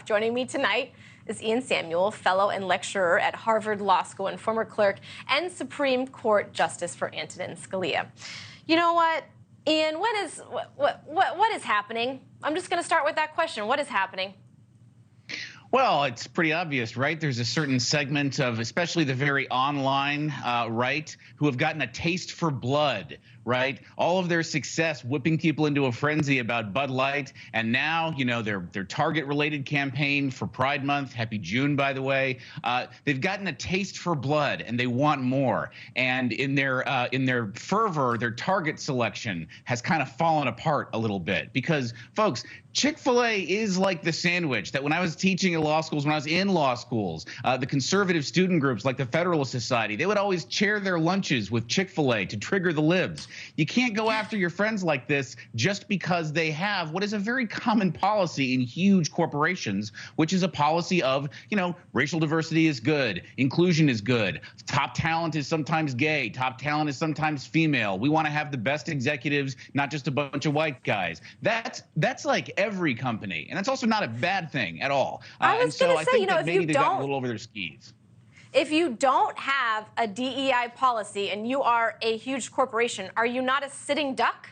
Joining me tonight is Ian Samuel, fellow and lecturer at Harvard Law School and former clerk and Supreme Court Justice for Antonin Scalia. You know what, Ian, what is happening? I'm just going to start with that question. What is happening? Well, it's pretty obvious, right? There's a certain segment of, especially the very online right, who have gotten a taste for blood, right? All of their success whipping people into a frenzy about Bud Light, and now, you know, their Target-related campaign for Pride Month, Happy June, by the way, they've gotten a taste for blood, and they want more. And in their fervor, their target selection has kind of fallen apart a little bit because, folks, Chick-Fil-A is like the sandwich that when I was teaching at law schools, when I was in law schools, the conservative student groups like the Federalist Society, they would always share their lunches with Chick-Fil-A to trigger the libs. You can't go after your friends like this just because they have what is a very common policy in huge corporations, which is a policy of, you know, racial diversity is good, inclusion is good, top talent is sometimes gay, top talent is sometimes female. We want to have the best executives, not just a bunch of white guys. That's like every company, and that's also not a bad thing at all. I was going to say, you know, if you they got a little over their skis. If you don't have a DEI policy and you are a huge corporation, are you not a sitting duck?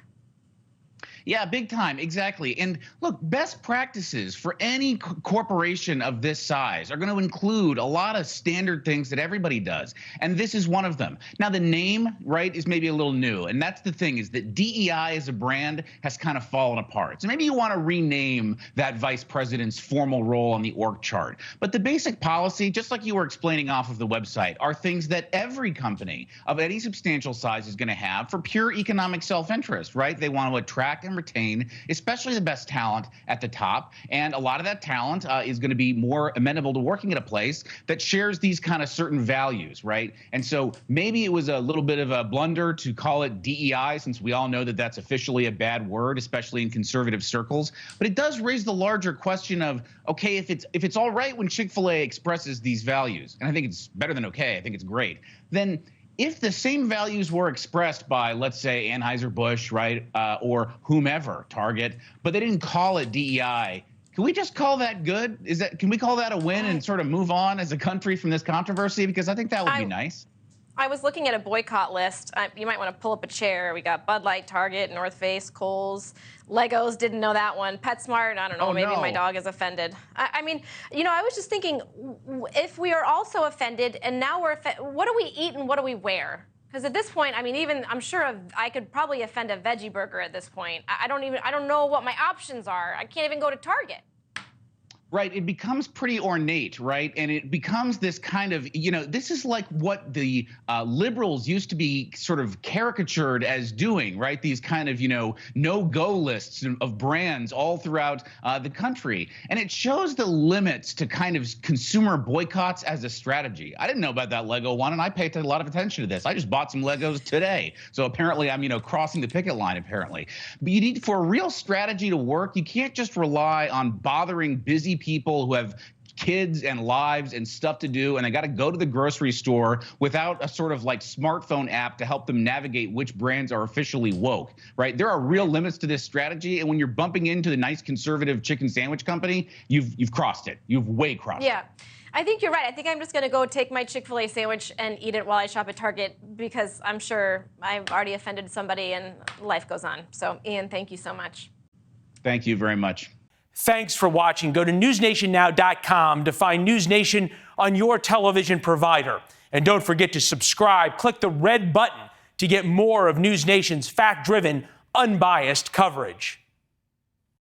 Yeah, big time. Exactly. And look, best practices for any corporation of this size are going to include a lot of standard things that everybody does. And this is one of them. Now, the name, right, is maybe a little new. And that's the thing, is that DEI as a brand has kind of fallen apart. So maybe you want to rename that vice president's formal role on the org chart. But the basic policy, just like you were explaining off of the website, are things that every company of any substantial size is going to have for pure economic self-interest, right? They want to attract and retain, especially the best talent at the top. And a lot of that talent is going to be more amenable to working at a place that shares these kind of certain values, right? And so maybe it was a little bit of a blunder to call it DEI, since we all know that that's officially a bad word, especially in conservative circles. But it does raise the larger question of, okay, if it's all right when Chick-fil-A expresses these values, and I think it's better than okay, I think it's great, then if the same values were expressed by, let's say, Anheuser-Busch, right, or whomever, Target, but they didn't call it DEI, can we just call that good? Can we call that a win and sort of move on as a country from this controversy? Because I think that would be nice. I was looking at a boycott list. You might want to pull up a chair. We got Bud Light, Target, North Face, Kohl's, Legos. Didn't know that one. PetSmart. I don't know. Maybe my dog is offended. I mean, you know, I was just thinking, if we are also offended, and now we're what do we eat and what do we wear? Because at this point, I mean, even I'm sure I could probably offend a veggie burger at this point. I don't know what my options are. I can't even go to Target. Right. It becomes pretty ornate, right? And it becomes this kind of, you know, this is like what the liberals used to be sort of caricatured as doing, right? These kind of, you know, no-go lists of brands all throughout the country. And it shows the limits to kind of consumer boycotts as a strategy. I didn't know about that Lego one, and I paid a lot of attention to this. I just bought some Legos today. So apparently I'm, you know, crossing the picket line, apparently. But you need, for a real strategy to work, you can't just rely on bothering busy people who have kids and lives and stuff to do, and they got to go to the grocery store without a sort of like smartphone app to help them navigate which brands are officially woke, right? There are real limits to this strategy, and when you're bumping into the nice conservative chicken sandwich company, you've crossed it. You've way crossed it. Yeah. I think you're right. I think I'm just going to go take my Chick-fil-A sandwich and eat it while I shop at Target, because I'm sure I've already offended somebody and life goes on. So, Ian, thank you so much. Thank you very much. Thanks for watching. Go to newsnationnow.com to find NewsNation on your television provider. And don't forget to subscribe. Click the red button to get more of NewsNation's fact-driven, unbiased coverage.